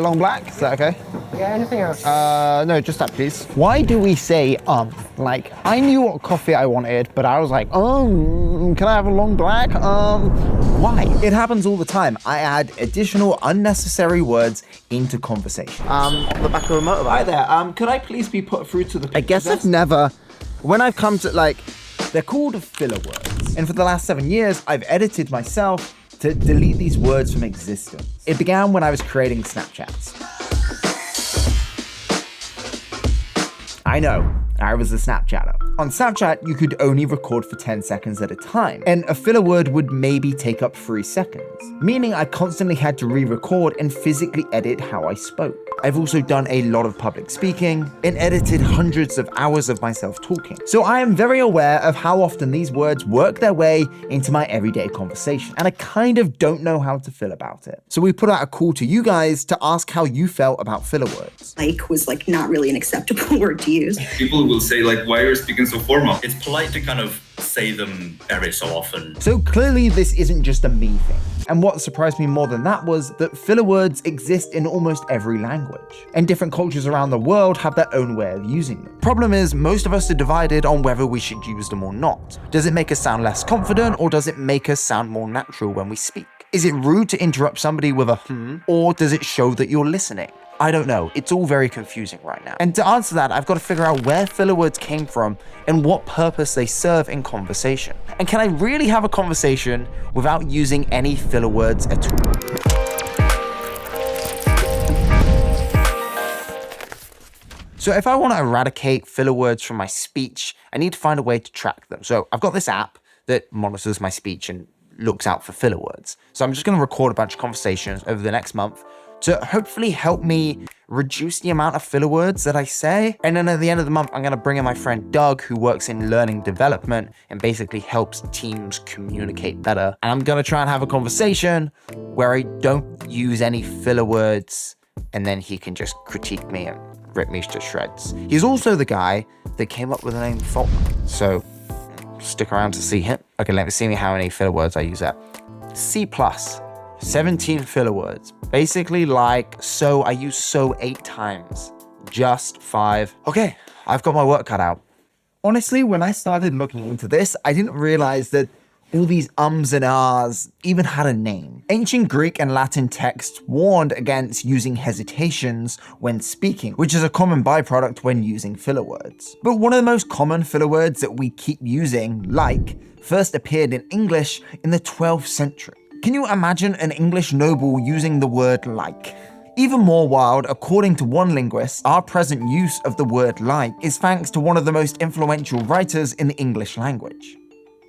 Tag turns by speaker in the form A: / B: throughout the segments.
A: Long black, is that okay?
B: Yeah, anything else?
A: No, just that, please. Why do we say Like, I knew what coffee I wanted, but I was like, can I have a long black? Why?
C: It happens all the time. I add additional unnecessary words into conversation.
A: On the back of a motorbike.
C: Hi there, could I please be put through to the...
A: I guess I've never, when I've come to like,
C: They're called filler words. And for the last 7 years, I've edited myself to delete these words from existence. It began when I was creating Snapchats. I know, I was a Snapchatter. On Snapchat, you could only record for 10 seconds at a time, and a filler word would maybe take up 3 seconds, meaning I constantly had to re-record and physically edit how I spoke. I've also done a lot of public speaking and edited hundreds of hours of myself talking. So I am very aware of how often these words work their way into my everyday conversation, and I kind of don't know how to feel about it. So we put out a call to you guys to ask how you felt about filler words.
D: Like was like not really an acceptable word to use.
E: People will say like, why are you speaking so formal? It's polite to kind of say them every so often.
C: So clearly this isn't just a me thing. And what surprised me more than that was that filler words exist in almost every language, and different cultures around the world have their own way of using them. Problem is, most of us are divided on whether we should use them or not. Does it make us sound less confident, or does it make us sound more natural when we speak? Is it rude to interrupt somebody with a or does it show that you're listening? I don't know, it's all very confusing right now. And to answer that, I've got to figure out where filler words came from and what purpose they serve in conversation. And can I really have a conversation without using any filler words at all? So if I want to eradicate filler words from my speech, I need to find a way to track them. So I've got this app that monitors my speech and looks out for filler words. So I'm just going to record a bunch of conversations over the next month to hopefully help me reduce the amount of filler words that I say. And then at the end of the month, I'm gonna bring in my friend Doug, who works in learning development and basically helps teams communicate better. And I'm gonna try and have a conversation where I don't use any filler words, and then he can just critique me and rip me to shreds. He's also the guy that came up with the name Faultline. So stick around to see him. Okay, let me see how many filler words I use at. C+. 17 filler words. Basically like so, I use so 8 times. Just 5. Okay, I've got my work cut out. Honestly, when I started looking into this, I didn't realize that all these ums and ahs even had a name. Ancient Greek and Latin texts warned against using hesitations when speaking, which is a common byproduct when using filler words. But one of the most common filler words that we keep using, like, first appeared in English in the 12th century. Can you imagine an English noble using the word like? Even more wild, according to one linguist, our present use of the word like is thanks to one of the most influential writers in the English language.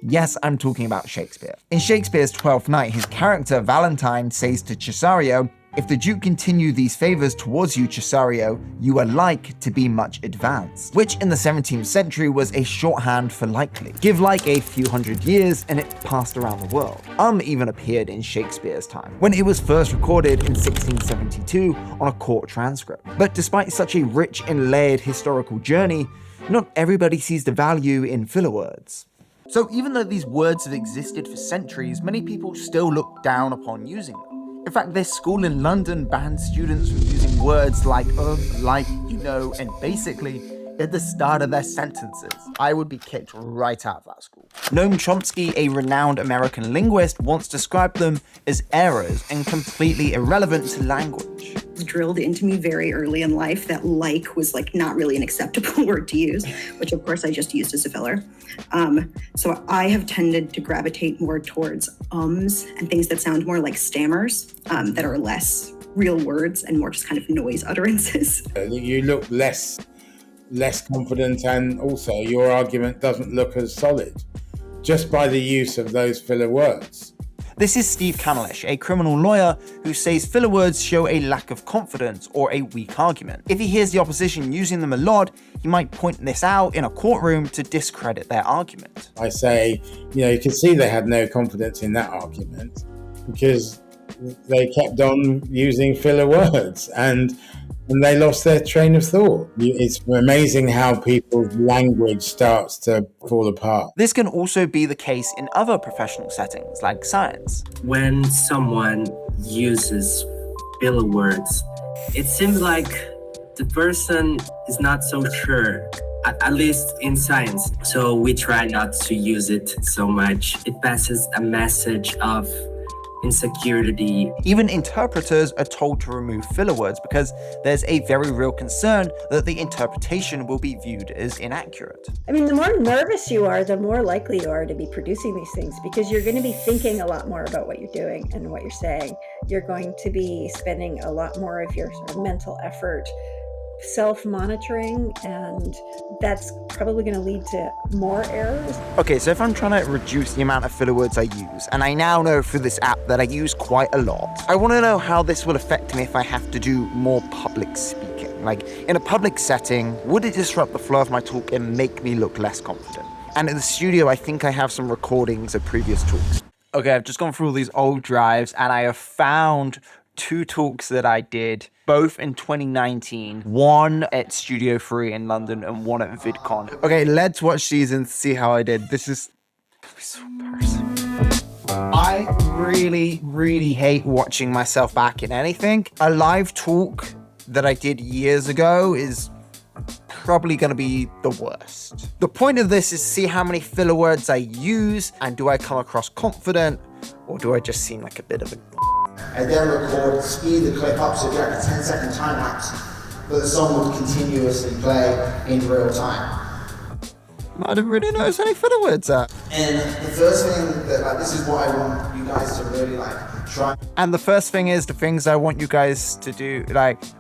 C: Yes, I'm talking about Shakespeare. In Shakespeare's Twelfth Night, his character Valentine says to Cesario, "If the Duke continue these favors towards you, Cesario, you are like to be much advanced," which in the 17th century was a shorthand for likely. Give like a few hundred years and it passed around the world. Even appeared in Shakespeare's time, when it was first recorded in 1672 on a court transcript. But despite such a rich and layered historical journey, not everybody sees the value in filler words. So even though these words have existed for centuries, many people still look down upon using them. In fact, this school in London banned students from using words like, like, you know, and basically at the start of their sentences. I would be kicked right out of that school. Noam Chomsky, a renowned American linguist, once described them as errors and completely irrelevant to language.
D: It was drilled into me very early in life that like was like not really an acceptable word to use, which of course I just used as a filler. So I have tended to gravitate more towards ums and things that sound more like stammers, that are less real words and more just kind of noise utterances.
B: You look less confident, and also your argument doesn't look as solid just by the use of those filler words.
C: This is Steve Kamlish, a criminal lawyer who says filler words show a lack of confidence or a weak argument. If he hears the opposition using them a lot, he might point this out in a courtroom to discredit their argument.
B: I say, you can see they had no confidence in that argument because they kept on using filler words and they lost their train of thought. It's amazing how people's language starts to fall apart.
C: This can also be the case in other professional settings, like science.
F: When someone uses filler words, it seems like the person is not so sure, at least in science. So we try not to use it so much. It passes a message of insecurity.
C: Even interpreters are told to remove filler words because there's a very real concern that the interpretation will be viewed as inaccurate.
G: I mean, the more nervous you are, the more likely you are to be producing these things because you're going to be thinking a lot more about what you're doing and what you're saying. You're going to be spending a lot more of your sort of mental effort self-monitoring, and that's probably going to lead to more errors.
C: Okay, so if I'm trying to reduce the amount of filler words I use, and I now know through this app that I use quite a lot, I want to know how this will affect me if I have to do more public speaking. Like, in a public setting, would it disrupt the flow of my talk and make me look less confident? And in the studio, I think I have some recordings of previous talks. Okay, I've just gone through all these old drives, and I have found 2 talks that I did, both in 2019, one at Studio 3 in London and one at VidCon. Okay, let's watch these and see how I did. This is so embarrassing. I really hate watching myself back in anything. A live talk that I did years ago is probably going to be the worst. The point of this is see how many filler words I use, and do I come across confident, or do I just seem like a bit of a...
H: I then record, speed the clip up so you get a 10-second time lapse, but the song would continuously play in real time.
C: I didn't really notice any filler words there.
H: And the first thing that, this is what I want you guys to really try.
C: And the first thing is the things I want you guys to do.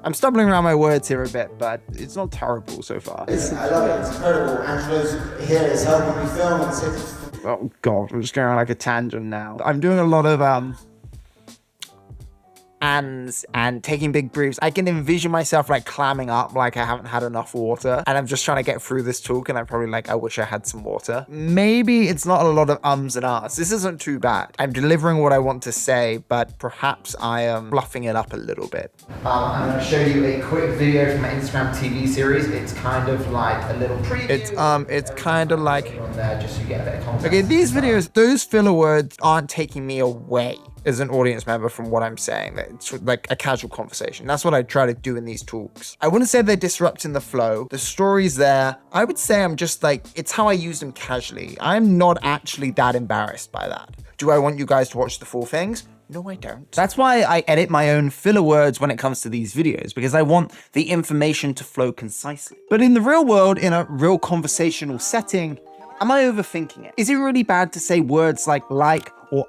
C: I'm stumbling around my words here a bit, but it's not terrible so far.
H: I love it, it's incredible. Angela's here is helping me film and
C: oh God, I'm just going on like a tangent now. I'm doing a lot of and taking big breaths. I can envision myself clamming up like I haven't had enough water, and I'm just trying to get through this talk, and I'm probably I wish I had some water. Maybe it's not a lot of ums and ahs. This isn't too bad. I'm delivering what I want to say, but perhaps I am fluffing it up a little bit.
A: I'm going to show you a quick video from my Instagram TV series. It's kind of like a little preview.
C: It's kind of like
A: on there just so you get a bit of context.
C: Okay, these videos, those filler words aren't taking me away as an audience member from what I'm saying. It's like a casual conversation. That's what I try to do in these talks. I wouldn't say they're disrupting the flow. The story's there. I would say I'm just it's how I use them casually. I'm not actually that embarrassed by that. Do I want you guys to watch the full things? No, I don't. That's why I edit my own filler words when it comes to these videos, because I want the information to flow concisely. But in the real world, in a real conversational setting, am I overthinking it? Is it really bad to say words like or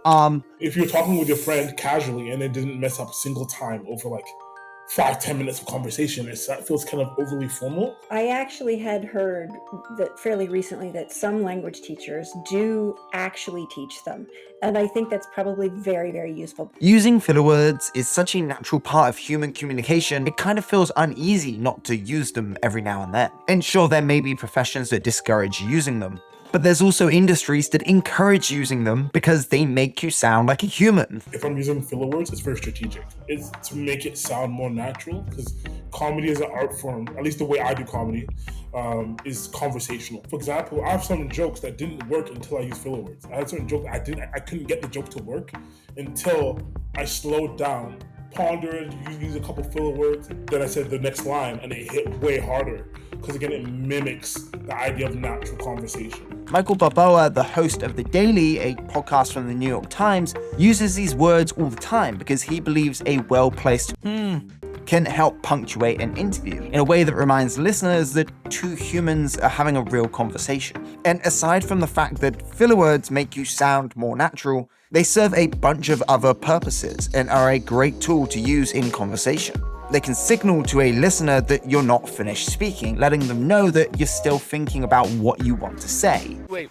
I: If you're talking with your friend casually and it didn't mess up a single time over 5-10 minutes of conversation, it feels kind of overly formal.
G: I actually had heard that fairly recently that some language teachers do actually teach them. And I think that's probably very, very useful.
C: Using filler words is such a natural part of human communication, it kind of feels uneasy not to use them every now and then. And sure, there may be professions that discourage using them, but there's also industries that encourage using them because they make you sound like a human.
I: If I'm using filler words, it's very strategic. It's to make it sound more natural, because comedy is an art form, at least the way I do comedy, is conversational. For example, I have some jokes that didn't work until I used filler words. I had certain jokes I couldn't get the joke to work until I slowed down, pondered, used a couple filler words, then I said the next line, and it hit way harder. Because again, it mimics the idea of natural conversation.
C: Michael Balboa, the host of The Daily, a podcast from the New York Times, uses these words all the time because he believes a well-placed can help punctuate an interview in a way that reminds listeners that two humans are having a real conversation. And aside from the fact that filler words make you sound more natural, they serve a bunch of other purposes and are a great tool to use in conversation. They can signal to a listener that you're not finished speaking, letting them know that you're still thinking about what you want to say.
J: Wait.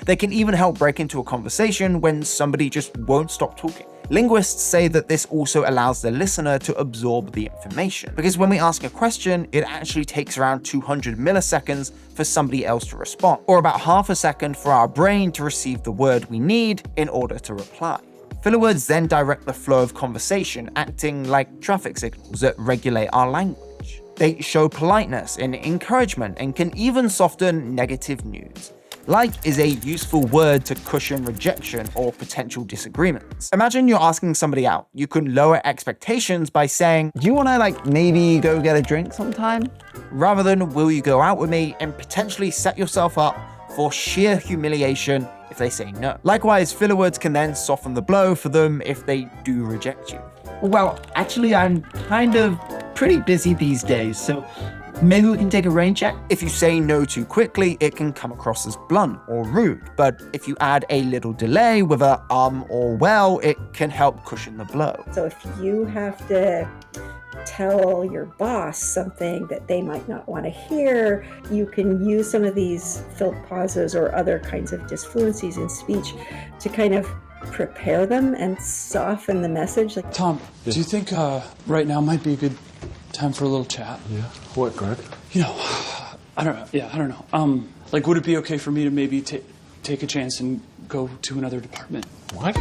C: They can even help break into a conversation when somebody just won't stop talking. Linguists say that this also allows the listener to absorb the information, because when we ask a question, it actually takes around 200 milliseconds for somebody else to respond, or about half a second for our brain to receive the word we need in order to reply. Filler words then direct the flow of conversation, acting like traffic signals that regulate our language. They show politeness and encouragement and can even soften negative news. Like is a useful word to cushion rejection or potential disagreements. Imagine you're asking somebody out. You can lower expectations by saying,
A: Do you want to like maybe go get a drink sometime?
C: rather than will you go out with me, and potentially set yourself up for sheer humiliation if they say no. Likewise, filler words can then soften the blow for them if they do reject you.
J: Well, actually, I'm kind of pretty busy these days, so maybe we can take a rain check?
C: If you say no too quickly, it can come across as blunt or rude, but if you add a little delay with a or well, it can help cushion the blow.
G: So if you have to tell your boss something that they might not want to hear, you can use some of these filled pauses or other kinds of disfluencies in speech to kind of prepare them and soften the message. Like,
K: Tom, do you think right now might be a good time for a little chat?
L: Yeah. What, Greg?
K: You know, I don't know. Like, would it be okay for me to maybe take a chance and go to another department?
L: What?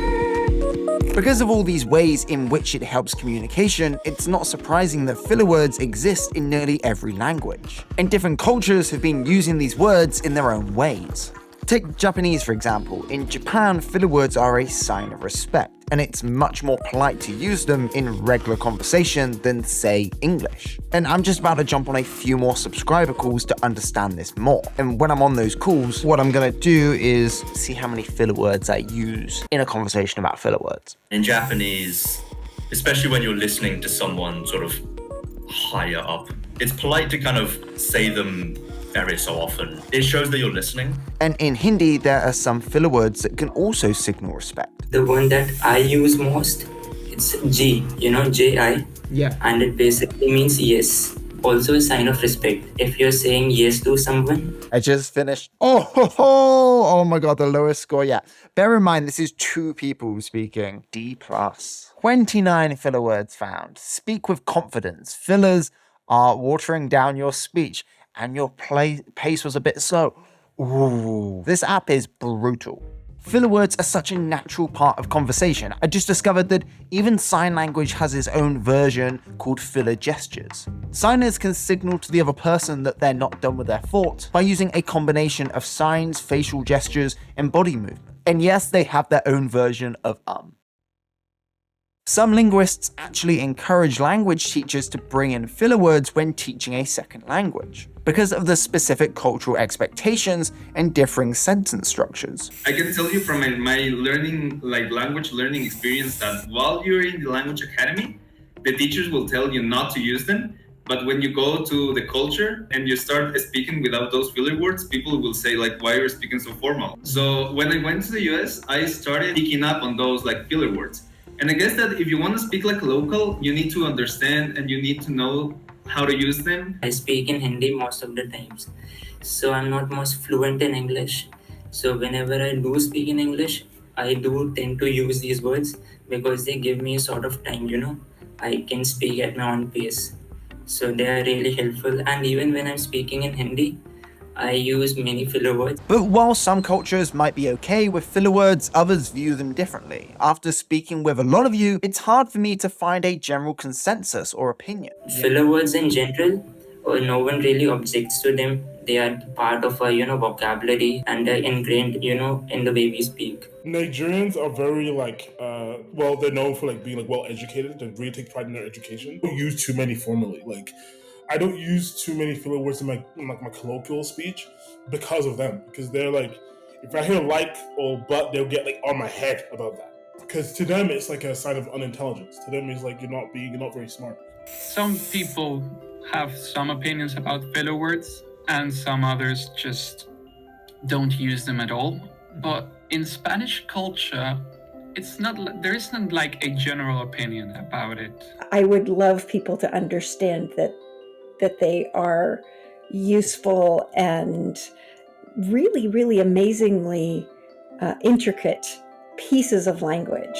C: Because of all these ways in which it helps communication, it's not surprising that filler words exist in nearly every language. And different cultures have been using these words in their own ways. Take Japanese, for example. In Japan, filler words are a sign of respect, and it's much more polite to use them in regular conversation than, say, English. And I'm just about to jump on a few more subscriber calls to understand this more. And when I'm on those calls, what I'm gonna do is see how many filler words I use in a conversation about filler words.
E: In Japanese, especially when you're listening to someone sort of higher up, it's polite to kind of say them very so often. It shows that you're listening.
C: And in Hindi, there are some filler words that can also signal respect.
F: The one that I use most, it's G, J-I.
J: Yeah.
F: And it basically means yes. Also a sign of respect. If you're saying yes to someone.
C: I just finished. Oh my God, the lowest score yet. Bear in mind, this is 2 people speaking. D+. 29 filler words found. Speak with confidence. Fillers are watering down your speech, and your pace was a bit slow. Ooh, this app is brutal. Filler words are such a natural part of conversation. I just discovered that even sign language has its own version called filler gestures. Signers can signal to the other person that they're not done with their thought by using a combination of signs, facial gestures, and body movement. And yes, they have their own version of Some linguists actually encourage language teachers to bring in filler words when teaching a second language, because of the specific cultural expectations and differing sentence structures.
M: I can tell you from my learning, language learning experience, that while you're in the language academy, the teachers will tell you not to use them. But when you go to the culture and you start speaking without those filler words, people will say why are you speaking so formal? So when I went to the US, I started picking up on those filler words. And I guess that if you want to speak like local, you need to understand and you need to know how to use them.
F: I speak in Hindi most of the times, so I'm not most fluent in English. So whenever I do speak in English, I do tend to use these words because they give me a sort of time, I can speak at my own pace. So they are really helpful. And even when I'm speaking in Hindi, I use many filler words.
C: But while some cultures might be okay with filler words, others view them differently. After speaking with a lot of you, it's hard for me to find a general consensus or opinion.
F: Filler words in general, no one really objects to them. They are part of our, vocabulary, and they're ingrained, in the way we speak.
I: Nigerians are very they're known for being well educated. They really take pride in their education. They don't use too many formally. I don't use too many filler words in my colloquial speech because of them. Because they're if I hear or but, they'll get on my head about that. Because to them it's a sign of unintelligence. To them it's you're not very smart.
N: Some people have some opinions about filler words, and some others just don't use them at all. But in Spanish culture, there isn't a general opinion about it.
G: I would love people to understand that they are useful and really, really amazingly intricate pieces of language.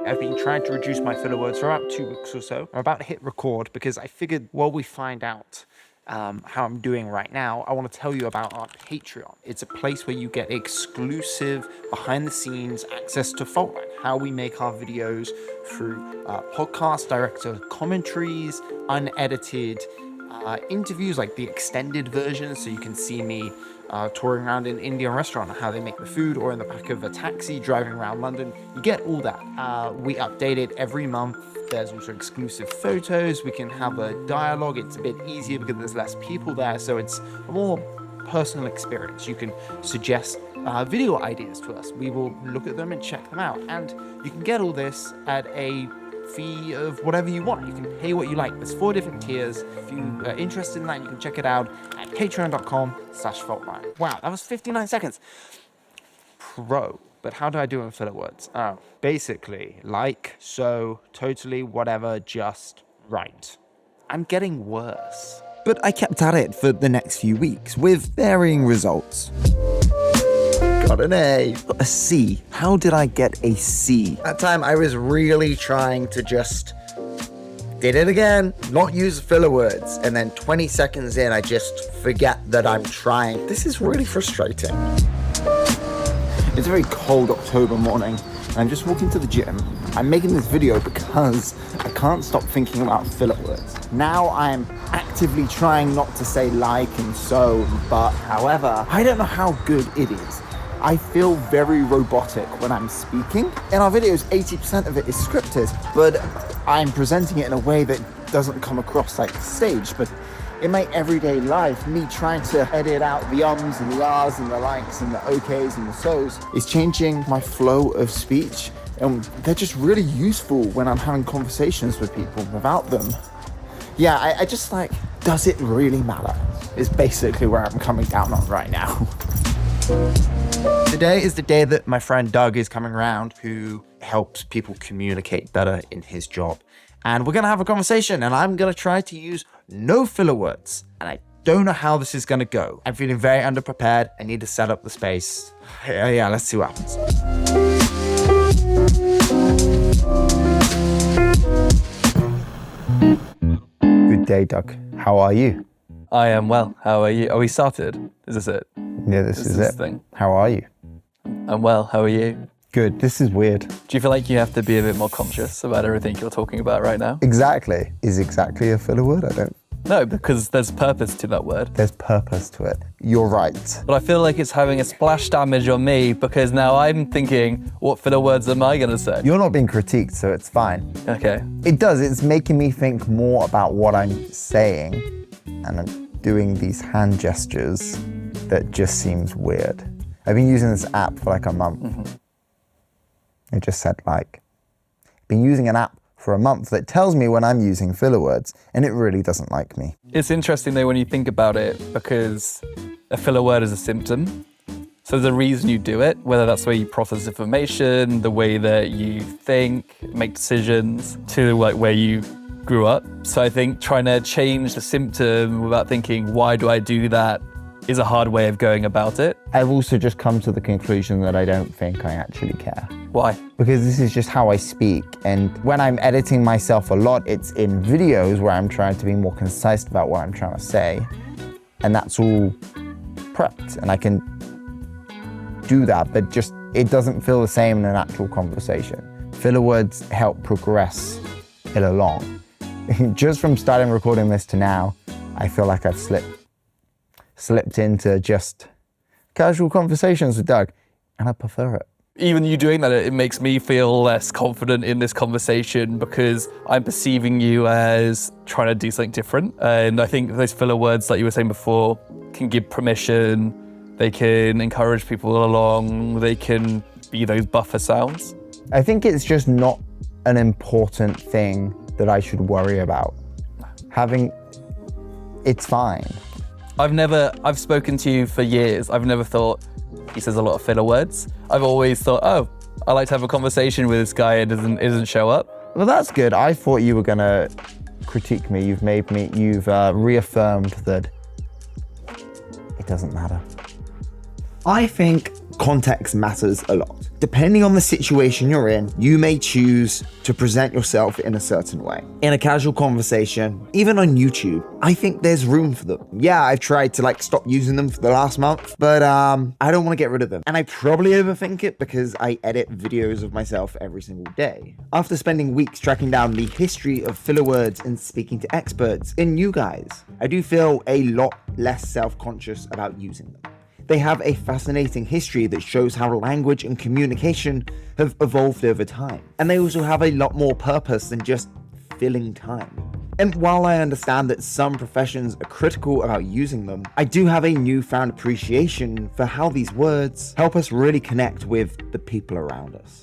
C: I've been trying to reduce my filler words for about 2 weeks or so. I'm about to hit record because I figured while we find out how I'm doing right now, I want to tell you about our Patreon. It's a place where you get exclusive behind-the-scenes access to Faultline, how we make our videos through podcast director commentaries, unedited interviews, the extended version, so you can see me touring around in Indian restaurant, how they make the food, or in the back of a taxi driving around London. You get all that. We update it every month. There's also exclusive photos. We can have a dialogue. It's a bit easier because there's less people there, so it's a more personal experience. You can suggest video ideas to us. We will look at them and check them out. And you can get all this at a fee of whatever you want. You can pay what you like. There's 4 different tiers. If you are interested in that, you can check it out at patreon.com/Faultline. Wow, that was 59 seconds. Pro. But how do I do in filler words? Oh, basically, like, so, totally, whatever, just right. I'm getting worse.
A: But I kept at it for the next few weeks with varying results. Got an A. Got a C. How did I get a C? That time I was really trying to just did it again, not use filler words, and then 20 seconds in I just forget that I'm trying. This is really frustrating. It's a very cold October morning, and I'm just walking to the gym. I'm making this video because I can't stop thinking about filler words. Now I'm actively trying not to say like and so, but however, I don't know how good it is. I feel very robotic when I'm speaking. In our videos, 80% of it is scripted, but I'm presenting it in a way that doesn't come across like stage. But in my everyday life, me trying to edit out the ums and the ahs and the likes and the okays and the so's is changing my flow of speech. And they're just really useful when I'm having conversations with people. Without them, yeah, I just like, does it really matter? Is basically where I'm coming down on right now.
C: Today is the day that my friend Doug is coming around, who helps people communicate better in his job. And we're gonna have a conversation, and I'm gonna try to use no filler words. And I don't know how this is gonna go. I'm feeling very underprepared. I need to set up the space. Yeah, let's see what happens.
A: Good day, Doug. How are you?
L: I am well. How are you? Are we started? Is this it?
A: Yeah, this is it.
L: Thing.
A: How are you?
L: I'm well. How are you?
A: Good. This is weird.
L: Do you feel like you have to be a bit more conscious about everything you're talking about right now?
A: Exactly. Is exactly a filler word? I don't.
L: No, because there's purpose to that word.
A: There's purpose to it. You're right.
L: But I feel like it's having a splash damage on me because now I'm thinking, what filler words am I going to say?
A: You're not being critiqued, so it's fine.
L: Okay.
A: It does. It's making me think more about what I'm saying, and I'm doing these hand gestures that just seems weird. I've been using this app for like a month. It just said like, been using an app for a month that tells me when I'm using filler words, and it really doesn't like me.
L: It's interesting though when you think about it, because a filler word is a symptom. So there's a reason you do it, whether that's the way you process information, the way that you think, make decisions, to like where you grew up. So I think trying to change the symptom without thinking, why do I do that, is a hard way of going about it.
A: I've also just come to the conclusion that I don't think I actually care.
L: Why?
A: Because this is just how I speak. And when I'm editing myself a lot, it's in videos where I'm trying to be more concise about what I'm trying to say. And that's all prepped. And I can do that, but just, it doesn't feel the same in an actual conversation. Filler words help progress it along. Just from starting recording this to now, I feel like I've slipped into just casual conversations with Doug, and I prefer it.
L: Even you doing that, it makes me feel less confident in this conversation because I'm perceiving you as trying to do something different. And I think those filler words, like you were saying before, can give permission, they can encourage people along, they can be those buffer sounds.
A: I think it's just not an important thing that I should worry about. It's fine.
L: I've spoken to you for years. I've never thought he says a lot of filler words. I've always thought, oh, I like to have a conversation with this guy and doesn't show up.
A: Well, that's good. I thought you were gonna critique me. You've reaffirmed that it doesn't matter. I think context matters a lot. Depending on the situation you're in, you may choose to present yourself in a certain way. In a casual conversation, even on YouTube, I think there's room for them. Yeah, I've tried to stop using them for the last month, but I don't want to get rid of them. And I probably overthink it because I edit videos of myself every single day. After spending weeks tracking down the history of filler words and speaking to experts and you guys, I do feel a lot less self-conscious about using them.
C: They have a fascinating history that shows how language and communication have evolved over time. And they also have a lot more purpose than just filling time. And while I understand that some professions are critical about using them, I do have a newfound appreciation for how these words help us really connect with the people around us.